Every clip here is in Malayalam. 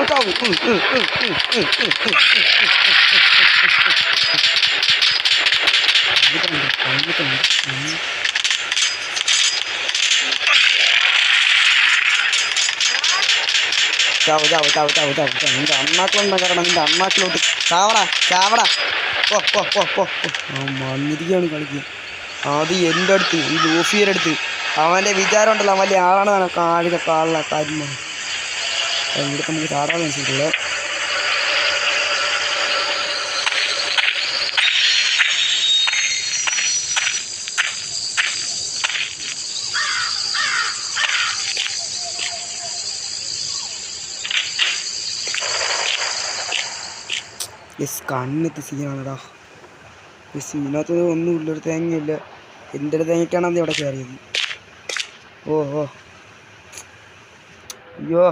നിന്റെ അണ്ണാക്കിലൊന്നും കാരണം നിന്റെ അണ്ണാക്കിലോട്ട് ചാവടാ വന്നിരിക്കുകയാണ് കളിക്കുക. അത് എൻ്റെ അടുത്ത് ഈ ലൂഫിയുടെ അടുത്ത് അവൻ്റെ വിചാരം ഉണ്ടല്ലോ അവൻ വലിയ ആളാണ് കാളിലെ കാര്യമാണ്. ഇവിടെ നമുക്ക് ചാടാൻ മനസ്സിട്ടുള്ളൂ. കണ്ണെത്തി സീനാണെടാ. ഈ സീനകത്ത് ഒന്നുമില്ലൊരു തേങ്ങയില്ല. എൻ്റെ ഒരു തേങ്ങയ്ക്കാണ് അത് ഇവിടെ കയറിയത്. ഓ അയ്യോ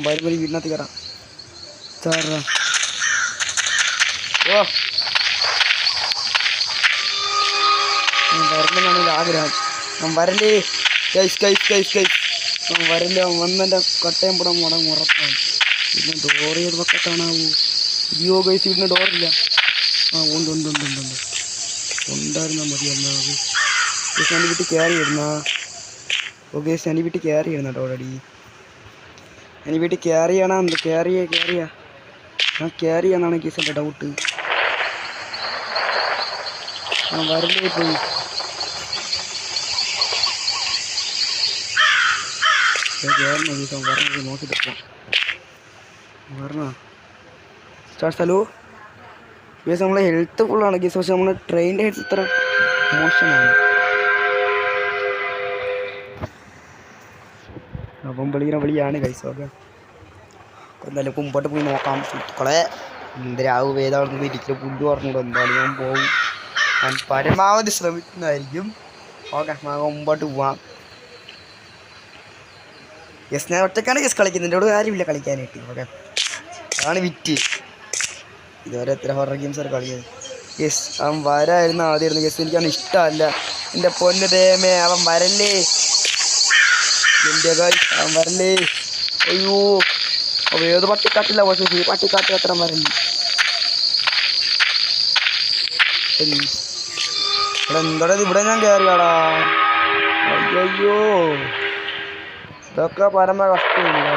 വരുമ്പോൾ വീടിനകത്ത് കയറാം. ചാറാ വരണമെന്നാണ് ആഗ്രഹം. വരല്ലേ വരല്ലോ വന്നെൻ്റെ കട്ടയം പുറം ഉറപ്പാണ്. പിന്നെ ഡോർ ചെയ്ത് പക്കത്താണാവൂ. അയ്യോ ഗൈസ് വീടിന് ഡോറില്ല. ഉണ്ട് ഉണ്ടായിരുന്നാൽ മതി എന്നാ. ഗൈസ് എൻ്റെ വീട്ടിൽ കയറി വരുന്ന ഗൈസ് എൻ്റെ വീട്ടിൽ കയറി വരുന്ന ഡോറടി. എൻ്റെ വീട്ടിൽ കയറിയാണോ എന്ത് കയറിയാ ഞാൻ കയറിയാന്നാണ് ഗൈസ് എൻ്റെ ഡൗട്ട്. വരലേ പോയി. കയറണോ ഗൈസ് പറഞ്ഞത് നോക്കിയിട്ട് പറഞ്ഞോ സ്റ്റാർട്ട്. ഹലോ ഗൈസ് നമ്മളെ ഹെൽത്ത് ഫുള്ളാണ് ഗൈസ്. പക്ഷെ നമ്മൾ ട്രെയിനിൻ്റെ ഹെൽത്ത് ഇത്ര മോശമാണ്. അപ്പം വിളിയാണ് ഗൈസ്. ഓക്കെ എന്തായാലും മുമ്പോട്ട് പോയി നോക്കാം സുഹൃത്തുക്കളെ. എന്തരാവും ഏതാണെന്ന് ഇരിക്കലും ഫുഡ് പറഞ്ഞൂടെ. എന്തായാലും ഞാൻ പോകും. ഞാൻ പരമാവധി ശ്രമിക്കുന്നതായിരിക്കും. ഓക്കെ മുമ്പോട്ട് പോവാം. യെസ് ഞാൻ ഒറ്റക്കാണ് യെസ് കളിക്കുന്നത്. എൻ്റെ കൂടെ കാര്യമില്ല കളിക്കാനായിട്ട്. ഓക്കെ അതാണ് വിറ്റ്. ഇതുവരെ എത്ര ഹൊറർ ഗെയിംസ് കളിക്കുന്നത്. യെസ് അവൻ വരായിരുന്നു ആദ്യമായിരുന്നു. യെസ് എനിക്കവൻ ഇഷ്ടമല്ല. എൻ്റെ പൊന്നു ദേമേ അവൻ വരല്ലേ. എൻ്റെ അവൻ വരല്ലേ. അയ്യോ അപ്പോൾ ഏത് പട്ടിക്കാട്ടില്ല. പക്ഷേ പട്ടിക്കാട്ട് അത്ര വരല്ലേ. ഇവിടെ ഇവിടെ ഞാൻ കയറിയാടാ. അയ്യോ ഇതൊക്കെ പരമ കഷ്ടമില്ല.